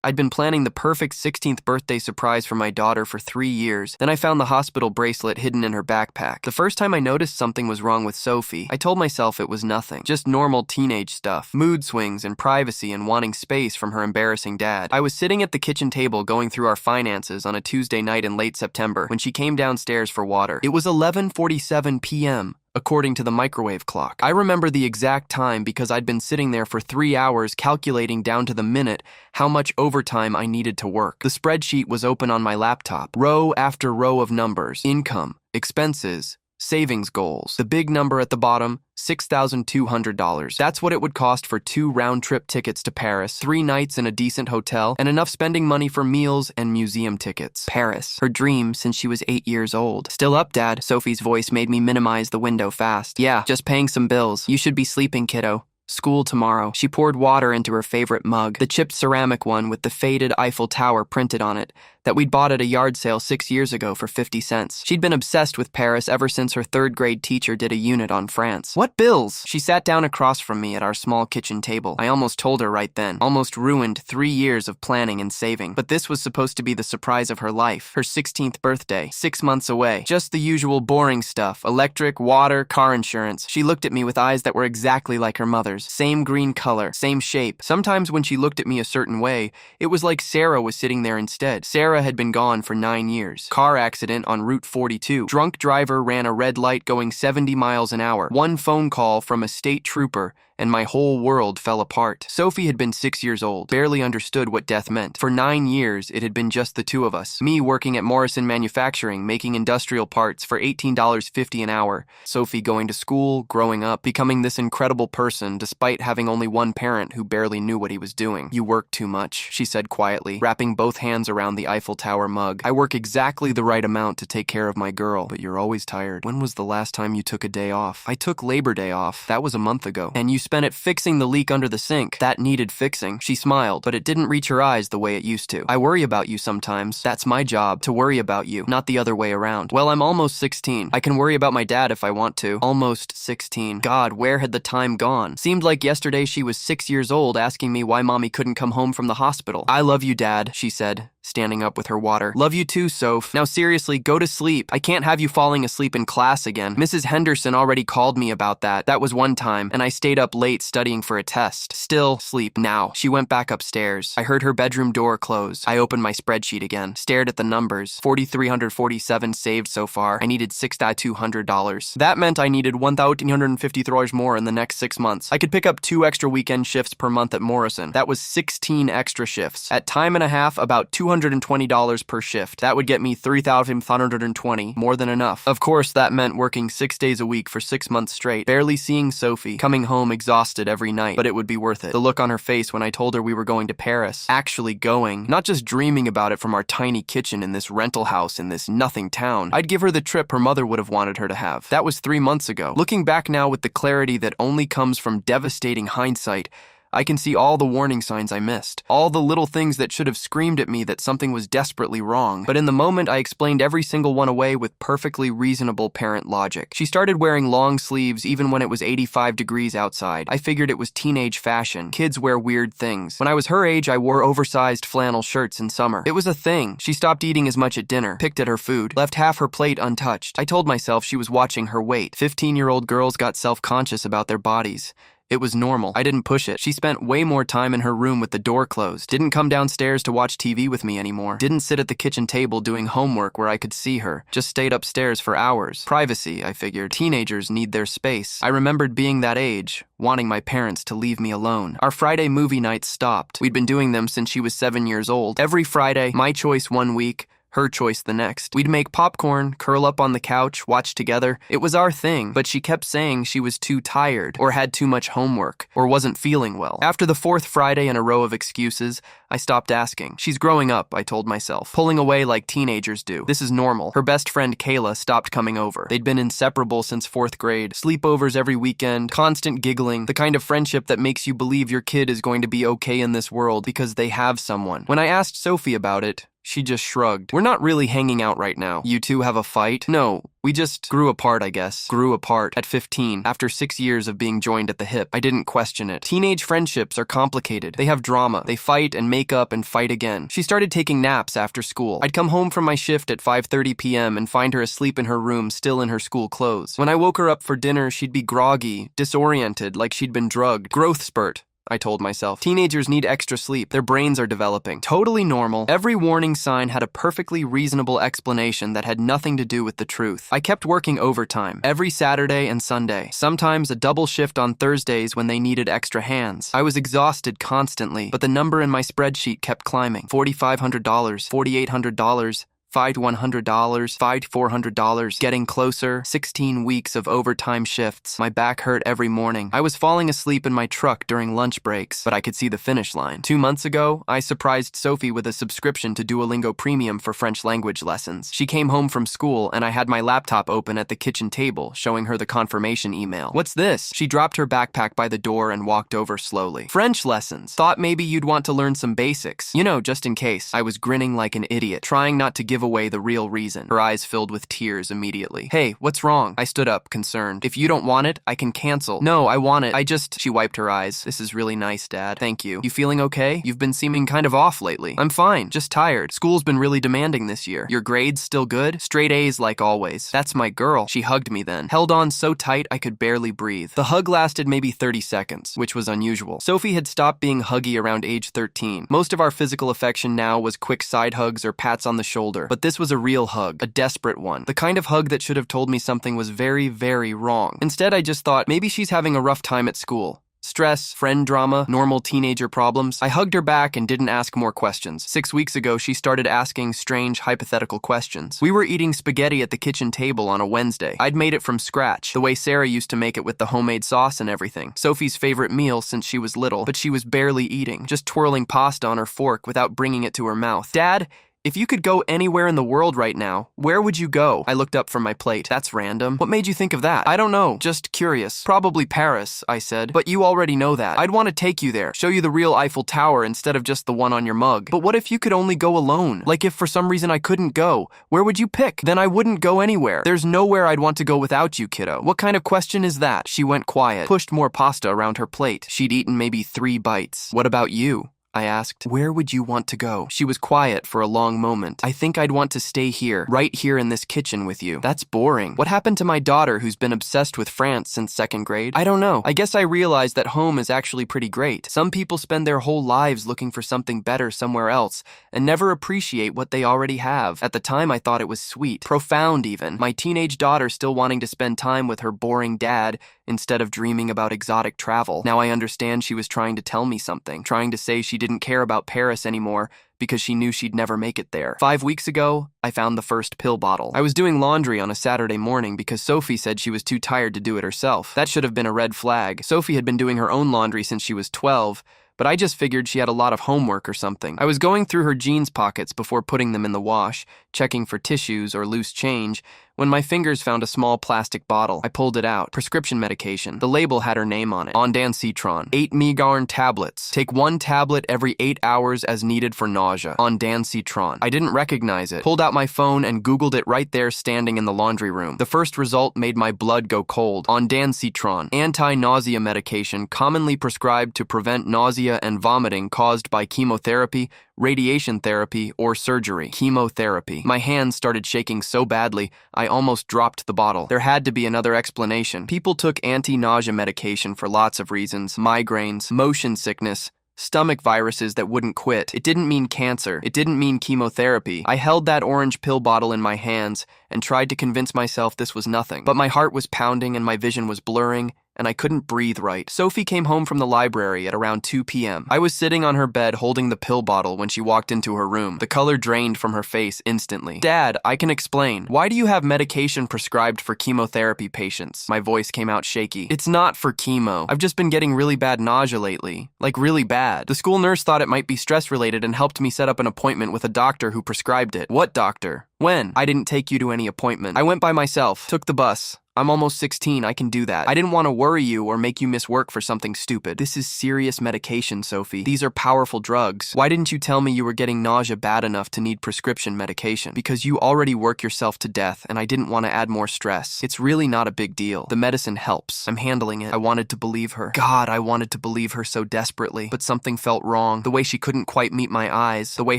I'd been planning the perfect 16th birthday surprise for my daughter for 3 years. Then I found the hospital bracelet hidden in her backpack. The first time I noticed something was wrong with Sophie, I told myself it was nothing. Just normal teenage stuff. Mood swings and privacy and wanting space from her embarrassing dad. I was sitting at the kitchen table going through our finances on a Tuesday night in late September when she came downstairs for water. It was 11:47 p.m. according to the microwave clock. I remember the exact time because I'd been sitting there for 3 hours calculating down to the minute how much overtime I needed to work. The spreadsheet was open on my laptop, row after row of numbers: income, expenses, savings goals. The big number at the bottom, $6,200. That's what it would cost for 2 round-trip tickets to Paris, 3 nights in a decent hotel, and enough spending money for meals and museum tickets. Paris, her dream since she was 8 years old. Still up, Dad? Sophie's voice made me minimize the window fast. Yeah, just paying some bills. You should be sleeping, kiddo. School tomorrow. She poured water into her favorite mug, the chipped ceramic one with the faded Eiffel Tower printed on it, that we'd bought at a yard sale 6 years ago for 50 cents. She'd been obsessed with Paris ever since her 3rd grade teacher did a unit on France. What bills? She sat down across from me at our small kitchen table. I almost told her right then. Almost ruined 3 years of planning and saving. But this was supposed to be the surprise of her life. Her 16th birthday, 6 months away. Just the usual boring stuff: electric, water, car insurance. She looked at me with eyes that were exactly like her mother's. Same green color, same shape. Sometimes when she looked at me a certain way, it was like Sarah was sitting there instead. Sarah had been gone for 9 years. Car accident on Route 42. Drunk driver ran a red light going 70 miles an hour. One phone call from a state trooper, and my whole world fell apart. Sophie had been 6 years old, barely understood what death meant. For 9 years, it had been just the two of us. Me working at Morrison Manufacturing, making industrial parts for $18.50 an hour. Sophie going to school, growing up, becoming this incredible person despite having only one parent who barely knew what he was doing. You work too much, she said quietly, wrapping both hands around the Eiffel Tower mug. I work exactly the right amount to take care of my girl, but you're always tired. When was the last time you took a day off? I took Labor Day off. That was a month ago. And you spent it fixing the leak under the sink. That needed fixing. She smiled, but it didn't reach her eyes the way it used to. I worry about you sometimes. That's my job, to worry about you, not the other way around. Well, I'm almost 16. I can worry about my dad if I want to. Almost 16. God, where had the time gone? Seemed like yesterday she was 6 years old asking me why mommy couldn't come home from the hospital. I love you, Dad, she said, standing up with her water. Love you too, Soph. Now seriously, go to sleep. I can't have you falling asleep in class again. Mrs. Henderson already called me about that. That was one time, and I stayed up late studying for a test. Still, sleep now. She went back upstairs. I heard her bedroom door close. I opened my spreadsheet again, stared at the numbers. 4,347 saved so far. I needed $6,200. That meant I needed $1,850 more in the next 6 months. I could pick up 2 extra weekend shifts per month at Morrison. That was 16 extra shifts. At time and a half, about $220 per shift. That would get me $3,520, more than enough. Of course, that meant working 6 days a week for 6 months straight, barely seeing Sophie, coming home exhausted every night, but it would be worth it. The look on her face when I told her we were going to Paris, actually going, not just dreaming about it from our tiny kitchen in this rental house in this nothing town. I'd give her the trip her mother would have wanted her to have. That was 3 months ago. Looking back now with the clarity that only comes from devastating hindsight, I can see all the warning signs I missed, all the little things that should have screamed at me that something was desperately wrong. But in the moment, I explained every single one away with perfectly reasonable parent logic. She started wearing long sleeves even when it was 85 degrees outside. I figured it was teenage fashion. Kids wear weird things. When I was her age, I wore oversized flannel shirts in summer. It was a thing. She stopped eating as much at dinner, picked at her food, left half her plate untouched. I told myself she was watching her weight. 15-year-old girls got self-conscious about their bodies. It was normal. I didn't push it. She spent way more time in her room with the door closed. Didn't come downstairs to watch TV with me anymore. Didn't sit at the kitchen table doing homework where I could see her. Just stayed upstairs for hours. Privacy, I figured. Teenagers need their space. I remembered being that age, wanting my parents to leave me alone. Our Friday movie nights stopped. We'd been doing them since she was 7 years old. Every Friday, my choice one week, her choice the next. We'd make popcorn, curl up on the couch, watch together. It was our thing, but she kept saying she was too tired, or had too much homework, or wasn't feeling well. After the 4th Friday in a row of excuses, I stopped asking. She's growing up, I told myself, pulling away like teenagers do. This is normal. Her best friend Kayla stopped coming over. They'd been inseparable since 4th grade. Sleepovers every weekend, constant giggling, the kind of friendship that makes you believe your kid is going to be okay in this world because they have someone. When I asked Sophie about it, She just shrugged. We're not really hanging out right now. You two have a fight? No, we just grew apart, I guess. Grew apart at 15, after 6 years of being joined at the hip. I didn't question it. Teenage friendships are complicated. They have drama. They fight and make up and fight again. She started taking naps after school. I'd come home from my shift at 5:30 p.m. and find her asleep in her room, still in her school clothes. When I woke her up for dinner, she'd be groggy, disoriented, like she'd been drugged. Growth spurt, I told myself. Teenagers need extra sleep. Their brains are developing. Totally normal. Every warning sign had a perfectly reasonable explanation that had nothing to do with the truth. I kept working overtime, every Saturday and Sunday, sometimes a double shift on Thursdays when they needed extra hands. I was exhausted constantly, but the number in my spreadsheet kept climbing. $4,500, $4,800, $5,100, $5,400, getting closer, 16 weeks of overtime shifts. My back hurt every morning. I was falling asleep in my truck during lunch breaks, but I could see the finish line. 2 months ago, I surprised Sophie with a subscription to Duolingo Premium for French language lessons. She came home from school, and I had my laptop open at the kitchen table, showing her the confirmation email. What's this? She dropped her backpack by the door and walked over slowly. French lessons. Thought maybe you'd want to learn some basics. You know, just in case. I was grinning like an idiot, trying not to give away the real reason. Her eyes filled with tears immediately. Hey, what's wrong? I stood up, concerned. If you don't want it, I can cancel. No, I want it. She wiped her eyes. This is really nice, Dad. Thank you. You feeling okay? You've been seeming kind of off lately. I'm fine, just tired. School's been really demanding this year. Your grades still good? Straight A's like always. That's my girl. She hugged me then. Held on so tight I could barely breathe. The hug lasted maybe 30 seconds, which was unusual. Sophie had stopped being huggy around age 13. Most of our physical affection now was quick side hugs or pats on the shoulder, but this was a real hug, a desperate one, the kind of hug that should have told me something was very, very wrong. Instead, I just thought, maybe she's having a rough time at school. Stress, friend drama, normal teenager problems. I hugged her back and didn't ask more questions. 6 weeks ago, she started asking strange, hypothetical questions. We were eating spaghetti at the kitchen table on a Wednesday. I'd made it from scratch, the way Sarah used to make it with the homemade sauce and everything. Sophie's favorite meal since she was little, but she was barely eating, just twirling pasta on her fork without bringing it to her mouth. Dad, if you could go anywhere in the world right now, where would you go? I looked up from my plate. That's random. What made you think of that? I don't know. Just curious. Probably Paris, I said. But you already know that. I'd want to take you there, show you the real Eiffel Tower instead of just the one on your mug. But what if you could only go alone? Like if for some reason I couldn't go, where would you pick? Then I wouldn't go anywhere. There's nowhere I'd want to go without you, kiddo. What kind of question is that? She went quiet, pushed more pasta around her plate. She'd eaten maybe 3 bites. What about you? I asked. Where would you want to go? She was quiet for a long moment. I think I'd want to stay here, right here in this kitchen with you. That's boring. What happened to my daughter who's been obsessed with France since 2nd grade? I don't know. I guess I realized that home is actually pretty great. Some people spend their whole lives looking for something better somewhere else and never appreciate what they already have. At the time, I thought it was sweet, profound even. My teenage daughter still wanting to spend time with her boring dad instead of dreaming about exotic travel. Now I understand she was trying to tell me something, trying to say she didn't care about Paris anymore because she knew she'd never make it there. 5 weeks ago, I found the first pill bottle. I was doing laundry on a Saturday morning because Sophie said she was too tired to do it herself. That should have been a red flag. Sophie had been doing her own laundry since she was 12, but I just figured she had a lot of homework or something. I was going through her jeans pockets before putting them in the wash, checking for tissues or loose change, when my fingers found a small plastic bottle. I pulled it out. Prescription medication. The label had her name on it. Ondansetron. 8 Megarn tablets. Take 1 tablet every 8 hours as needed for nausea. Ondansetron. I didn't recognize it. Pulled out my phone and Googled it right there standing in the laundry room. The first result made my blood go cold. Ondansetron. Anti-nausea medication commonly prescribed to prevent nausea and vomiting caused by chemotherapy, radiation therapy, or surgery. Chemotherapy. My hands started shaking so badly, I almost dropped the bottle. There had to be another explanation. People took anti-nausea medication for lots of reasons. Migraines, motion sickness, stomach viruses that wouldn't quit. It didn't mean cancer. It didn't mean chemotherapy. I held that orange pill bottle in my hands and tried to convince myself this was nothing. But my heart was pounding and my vision was blurring, and I couldn't breathe right. Sophie came home from the library at around 2 p.m. I was sitting on her bed holding the pill bottle when she walked into her room. The color drained from her face instantly. Dad, I can explain. Why do you have medication prescribed for chemotherapy patients? My voice came out shaky. It's not for chemo. I've just been getting really bad nausea lately. Like really bad. The school nurse thought it might be stress related and helped me set up an appointment with a doctor who prescribed it. What doctor? When? I didn't take you to any appointment. I went by myself, took the bus. I'm almost 16, I can do that. I didn't want to worry you or make you miss work for something stupid. This is serious medication, Sophie. These are powerful drugs. Why didn't you tell me you were getting nausea bad enough to need prescription medication? Because you already work yourself to death, and I didn't want to add more stress. It's really not a big deal. The medicine helps. I'm handling it. I wanted to believe her. God, I wanted to believe her so desperately. But something felt wrong. The way she couldn't quite meet my eyes. The way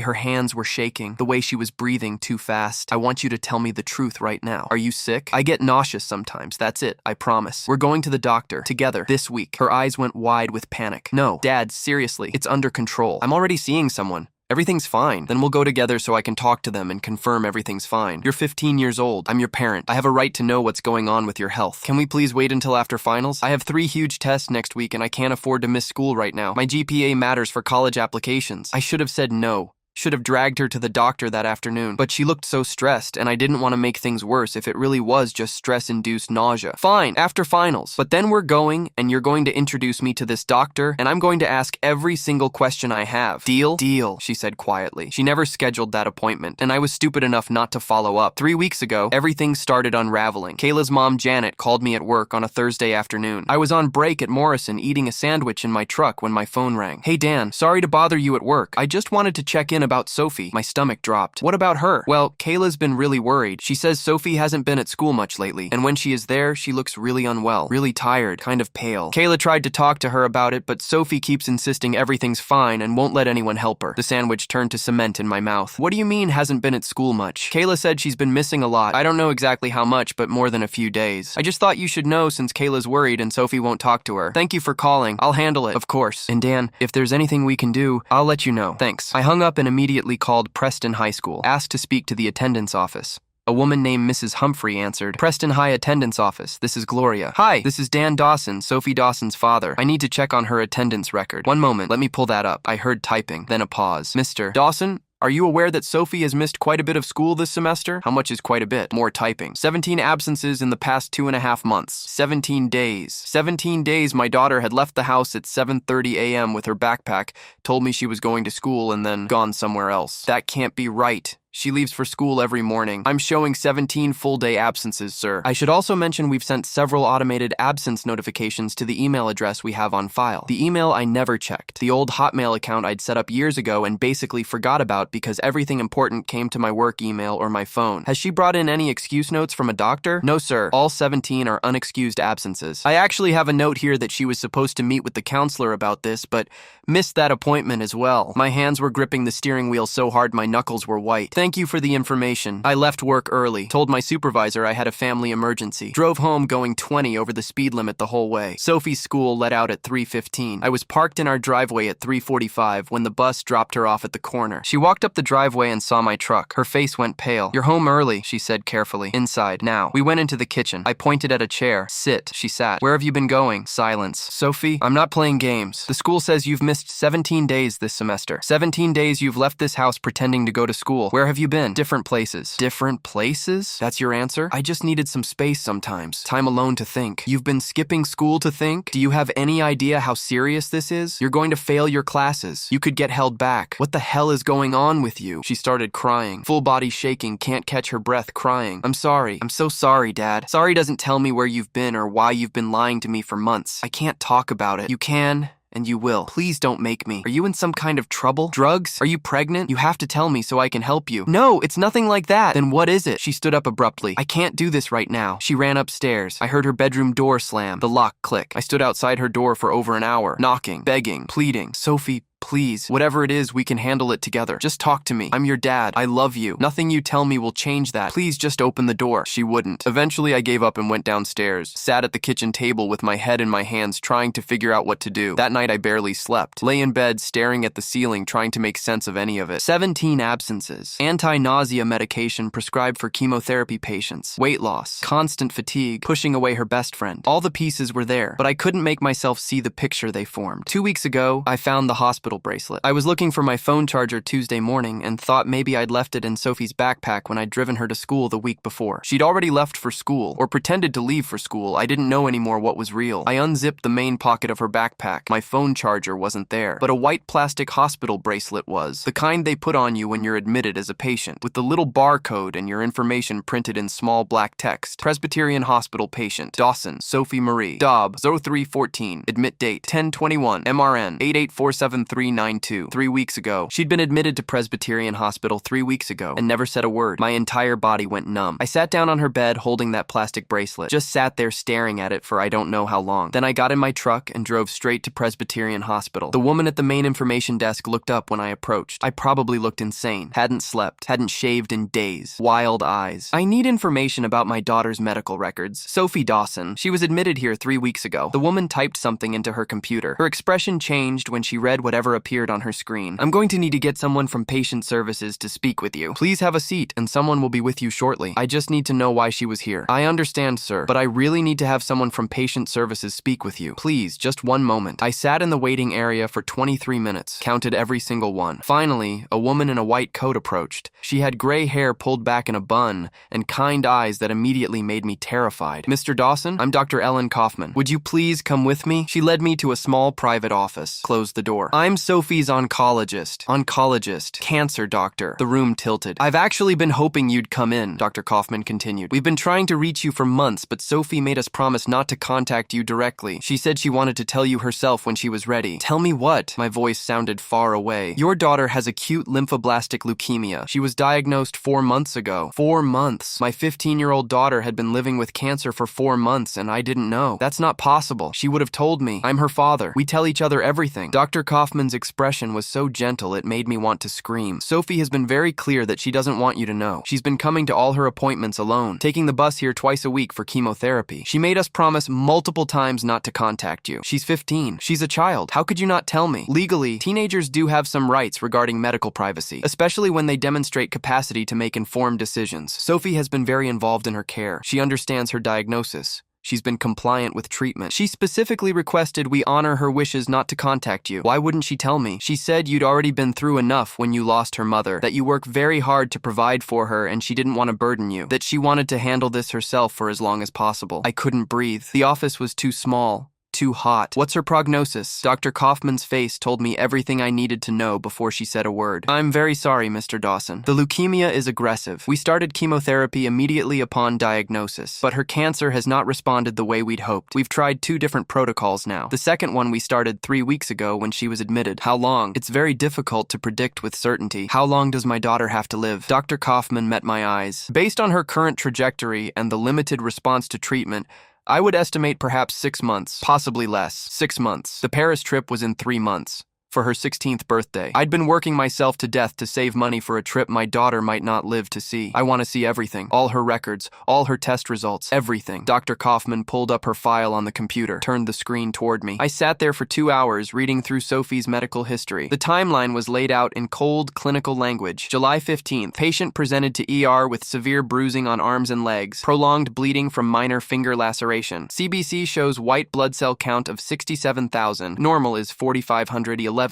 her hands were shaking. The way she was breathing too fast. I want you to tell me the truth right now. Are you sick? I get nauseous sometimes. That's it, I promise. We're going to the doctor, together, this week. Her eyes went wide with panic. No, Dad, seriously, it's under control. I'm already seeing someone. Everything's fine. Then we'll go together so I can talk to them and confirm everything's fine. You're 15 years old. I'm your parent. I have a right to know what's going on with your health. Can we please wait until after finals? I have 3 huge tests next week and I can't afford to miss school right now. My GPA matters for college applications. I should have said no. Should have dragged her to the doctor that afternoon, but she looked so stressed and I didn't want to make things worse if it really was just stress-induced nausea. Fine, after finals. But then we're going and you're going to introduce me to this doctor and I'm going to ask every single question I have. Deal? Deal, she said quietly. She never scheduled that appointment and I was stupid enough not to follow up. 3 weeks ago, everything started unraveling. Kayla's mom, Janet, called me at work on a Thursday afternoon. I was on break at Morrison eating a sandwich in my truck when my phone rang. Hey Dan, sorry to bother you at work. I just wanted to check in about Sophie. My stomach dropped. What about her? Well, Kayla's been really worried. She says Sophie hasn't been at school much lately, and when she is there, she looks really unwell, really tired, kind of pale. Kayla tried to talk to her about it, but Sophie keeps insisting everything's fine and won't let anyone help her. The sandwich turned to cement in my mouth. What do you mean hasn't been at school much? Kayla said she's been missing a lot. I don't know exactly how much, but more than a few days. I just thought you should know since Kayla's worried and Sophie won't talk to her. Thank you for calling. I'll handle it, of course. And Dan, if there's anything we can do, I'll let you know. Thanks. I hung up and immediately called Preston High School, asked to speak to the attendance office. A woman named Mrs. Humphrey answered. Preston High Attendance Office, this is Gloria. Hi, this is Dan Dawson, Sophie Dawson's father. I need to check on her attendance record. One moment, let me pull that up. I heard typing, then a pause. Mr. Dawson? Are you aware that Sophie has missed quite a bit of school this semester? How much is quite a bit? More typing. 17 absences in the past 2.5 months. 17 days. 17 days my daughter had left the house at 7:30 a.m. with her backpack, told me she was going to school, and then gone somewhere else. That can't be right. She leaves for school every morning. I'm showing 17 full-day absences, sir. I should also mention we've sent several automated absence notifications to the email address we have on file. The email I never checked. The old Hotmail account I'd set up years ago and basically forgot about because everything important came to my work email or my phone. Has she brought in any excuse notes from a doctor? No, sir. All 17 are unexcused absences. I actually have a note here that she was supposed to meet with the counselor about this, but missed that appointment as well. My hands were gripping the steering wheel so hard my knuckles were white. Thank you for the information. I left work early, told my supervisor I had a family emergency, drove home going 20 over the speed limit the whole way. Sophie's school let out at 3:15. I was parked in our driveway at 3:45 when the bus dropped her off at the corner. She walked up the driveway and saw my truck. Her face went pale. You're home early, she said carefully. Inside, now. We went into the kitchen. I pointed at a chair. Sit, she sat. Where have you been going? Silence. Sophie, I'm not playing games. The school says you've missed 17 days this semester. 17 days you've left this house pretending to go to school. Where have you been? Different places. Different places? That's your answer? I just needed some space sometimes. Time alone to think. You've been skipping school to think? Do you have any idea how serious this is? You're going to fail your classes. You could get held back. What the hell is going on with you? She started crying. Full body shaking, can't catch her breath, crying. I'm sorry. I'm so sorry, Dad. Sorry doesn't tell me where you've been or why you've been lying to me for months. I can't talk about it. You can. And you will. Please don't make me. Are you in some kind of trouble? Drugs? Are you pregnant? You have to tell me so I can help you. No, it's nothing like that. Then what is it? She stood up abruptly. I can't do this right now. She ran upstairs. I heard her bedroom door slam, the lock click. I stood outside her door for over an hour, knocking, begging, pleading. Sophie, please, whatever it is, we can handle it together. Just talk to me. I'm your dad. I love you. Nothing you tell me will change that. Please just open the door. She wouldn't. Eventually, I gave up and went downstairs, sat at the kitchen table with my head in my hands trying to figure out what to do. That night, I barely slept. Lay in bed, staring at the ceiling, trying to make sense of any of it. 17 absences. Anti-nausea medication prescribed for chemotherapy patients. Weight loss. Constant fatigue. Pushing away her best friend. All the pieces were there, but I couldn't make myself see the picture they formed. 2 weeks ago, I found the hospital hospital bracelet. I was looking for my phone charger Tuesday morning and thought maybe I'd left it in Sophie's backpack when I'd driven her to school the week before. She'd already left for school, or pretended to leave for school. I didn't know anymore what was real. I unzipped the main pocket of her backpack. My phone charger wasn't there, but a white plastic hospital bracelet was. The kind they put on you when you're admitted as a patient, with the little barcode and your information printed in small black text. Presbyterian Hospital patient, Dawson, Sophie Marie, Dobb, 0314, admit date, 10/21, MRN, 88473992. 3 weeks ago. She'd been admitted to Presbyterian Hospital 3 weeks ago and never said a word. My entire body went numb. I sat down on her bed holding that plastic bracelet, just sat there staring at it for I don't know how long. Then I got in my truck and drove straight to Presbyterian Hospital. The woman at the main information desk looked up when I approached. I probably looked insane. Hadn't slept. Hadn't shaved in days. Wild eyes. I need information about my daughter's medical records. Sophie Dawson. She was admitted here 3 weeks ago. The woman typed something into her computer. Her expression changed when she read whatever appeared on her screen. I'm going to need to get someone from patient services to speak with you. Please have a seat and someone will be with you shortly. I just need to know why she was here. I understand, sir, but I really need to have someone from patient services speak with you. Please, just one moment. I sat in the waiting area for 23 minutes, counted every single one. Finally, a woman in a white coat approached. She had gray hair pulled back in a bun and kind eyes that immediately made me terrified. Mr. Dawson, I'm Dr. Ellen Kaufman. Would you please come with me? She led me to a small private office, closed the door. I'm Sophie's oncologist. Cancer doctor. The room tilted. I've actually been hoping you'd come in, Dr. Kaufman continued. We've been trying to reach you for months, but Sophie made us promise not to contact you directly. She said she wanted to tell you herself when she was ready. Tell me what? My voice sounded far away. Your daughter has acute lymphoblastic leukemia. She was diagnosed 4 months ago. 4 months. My 15-year-old daughter had been living with cancer for 4 months and I didn't know. That's not possible. She would have told me. I'm her father. We tell each other everything. Dr. Kaufman's expression was so gentle it made me want to scream. Sophie has been very clear that she doesn't want you to know. She's been coming to all her appointments alone, taking the bus here twice a week for chemotherapy. She made us promise multiple times not to contact you. She's 15. She's a child. How could you not tell me? Legally, teenagers do have some rights regarding medical privacy, especially when they demonstrate capacity to make informed decisions. Sophie has been very involved in her care. She understands her diagnosis. She's been compliant with treatment. She specifically requested we honor her wishes not to contact you. Why wouldn't she tell me? She said you'd already been through enough when you lost her mother, that you work very hard to provide for her and she didn't want to burden you, that she wanted to handle this herself for as long as possible. I couldn't breathe. The office was too small. Too hot. What's her prognosis? Dr. Kaufman's face told me everything I needed to know before she said a word. I'm very sorry, Mr. Dawson. The leukemia is aggressive. We started chemotherapy immediately upon diagnosis, but her cancer has not responded the way we'd hoped. We've tried 2 different protocols now. The second one we started 3 weeks ago when she was admitted. How long? It's very difficult to predict with certainty. How long does my daughter have to live? Dr. Kaufman met my eyes. Based on her current trajectory and the limited response to treatment, I would estimate perhaps 6 months, possibly less. 6 months. The Paris trip was in 3 months. For her 16th birthday. I'd been working myself to death to save money for a trip my daughter might not live to see. I want to see everything. All her records, all her test results, everything. Dr. Kaufman pulled up her file on the computer, turned the screen toward me. I sat there for 2 hours reading through Sophie's medical history. The timeline was laid out in cold, clinical language. July 15th, patient presented to ER with severe bruising on arms and legs, prolonged bleeding from minor finger laceration. CBC shows white blood cell count of 67,000. Normal is 4,511.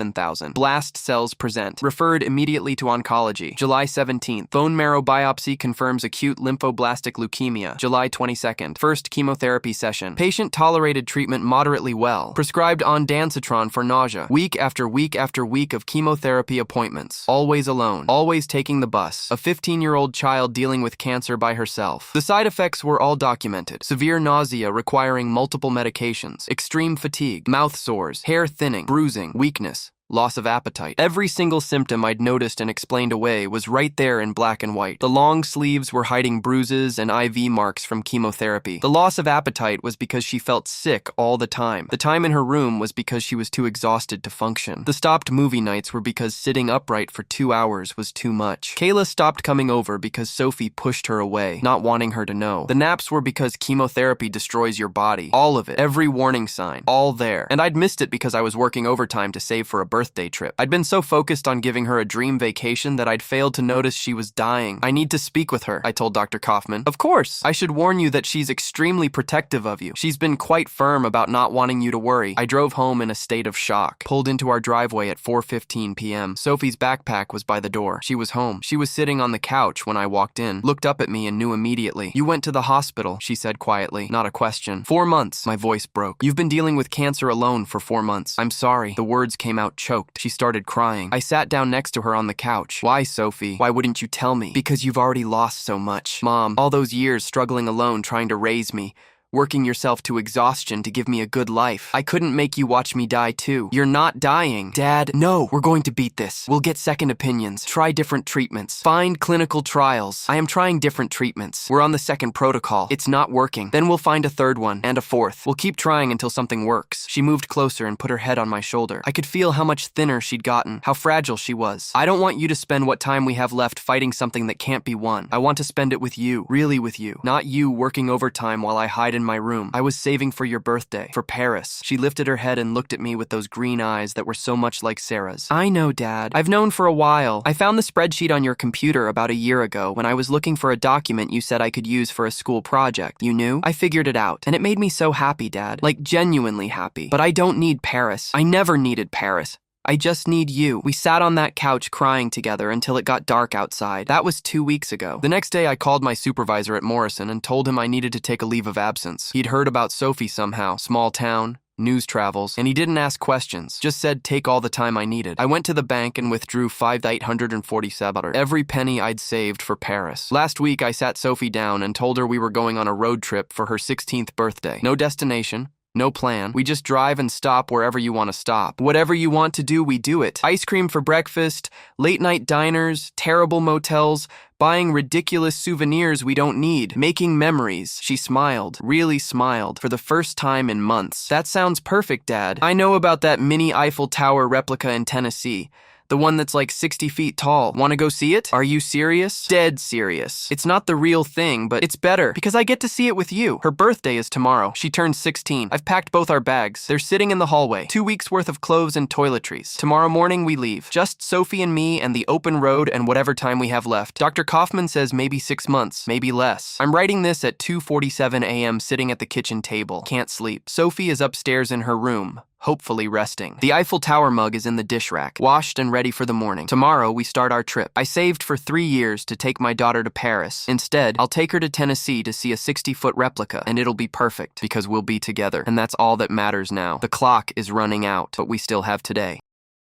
Blast cells present. Referred immediately to oncology. July 17th. Bone marrow biopsy confirms acute lymphoblastic leukemia. July 22nd. First chemotherapy session. Patient tolerated treatment moderately well. Prescribed ondansetron for nausea. Week after week after week of chemotherapy appointments. Always alone. Always taking the bus. A 15-year-old child dealing with cancer by herself. The side effects were all documented. Severe nausea requiring multiple medications. Extreme fatigue. Mouth sores. Hair thinning. Bruising. Weakness. Loss of appetite. Every single symptom I'd noticed and explained away was right there in black and white. The long sleeves were hiding bruises and IV marks from chemotherapy. The loss of appetite was because she felt sick all the time. The time in her room was because she was too exhausted to function. The stopped movie nights were because sitting upright for 2 hours was too much. Kayla stopped coming over because Sophie pushed her away, not wanting her to know. The naps were because chemotherapy destroys your body. All of it. Every warning sign. All there. And I'd missed it because I was working overtime to save for a birthday birthday trip. I'd been so focused on giving her a dream vacation that I'd failed to notice she was dying. I need to speak with her, I told Dr. Kaufman. Of course, I should warn you that she's extremely protective of you. She's been quite firm about not wanting you to worry. I drove home in a state of shock, pulled into our driveway at 4:15 p.m. Sophie's backpack was by the door. She was home. She was sitting on the couch when I walked in, looked up at me and knew immediately. You went to the hospital, she said quietly, not a question. 4 months, my voice broke. You've been dealing with cancer alone for 4 months. I'm sorry. The words came out choked. She started crying. I sat down next to her on the couch. Why, Sophie? Why wouldn't you tell me? Because you've already lost so much. Mom, all those years struggling alone trying to raise me, working yourself to exhaustion to give me a good life. I couldn't make you watch me die too. You're not dying. Dad, no, we're going to beat this. We'll get second opinions, try different treatments, find clinical trials. I am trying different treatments. We're on the second protocol. It's not working. Then we'll find a third one and a fourth. We'll keep trying until something works. She moved closer and put her head on my shoulder. I could feel how much thinner she'd gotten, how fragile she was. I don't want you to spend what time we have left fighting something that can't be won. I want to spend it with you, really with you, not you working overtime while I hide in my room. I was saving for your birthday, for Paris. She lifted her head and looked at me with those green eyes that were so much like Sarah's. I know, Dad. I've known for a while. I found the spreadsheet on your computer about a year ago when I was looking for a document you said I could use for a school project. You knew? I figured it out, and it made me so happy, Dad. Like, genuinely happy. But I don't need Paris. I never needed Paris. I just need you. We sat on that couch crying together until it got dark outside. That was 2 weeks ago. The next day, I called my supervisor at Morrison and told him I needed to take a leave of absence. He'd heard about Sophie somehow, small town, news travels, and he didn't ask questions, just said take all the time I needed. I went to the bank and withdrew 5,847, every penny I'd saved for Paris. Last week, I sat Sophie down and told her we were going on a road trip for her 16th birthday. No destination. No plan. We just drive and stop wherever you want to stop. Whatever you want to do, we do it. Ice cream for breakfast, late-night diners, terrible motels, buying ridiculous souvenirs we don't need, making memories. She smiled, really smiled, for the first time in months. That sounds perfect, Dad. I know about that mini Eiffel Tower replica in Tennessee. The one that's like 60 feet tall. Want to go see it? Are you serious? Dead serious. It's not the real thing, but it's better because I get to see it with you. Her birthday is tomorrow. She turns 16. I've packed both our bags. They're sitting in the hallway. 2 weeks worth of clothes and toiletries. Tomorrow morning we leave. Just Sophie and me and the open road and whatever time we have left. Dr. Kaufman says maybe 6 months, maybe less. I'm writing this at 2:47 a.m. sitting at the kitchen table. Can't sleep. Sophie is upstairs in her room, hopefully resting. The Eiffel Tower mug is in the dish rack, washed and ready for the morning. Tomorrow, we start our trip. I saved for 3 years to take my daughter to Paris. Instead, I'll take her to Tennessee to see a 60-foot replica, and it'll be perfect because we'll be together. And that's all that matters now. The clock is running out, but we still have today.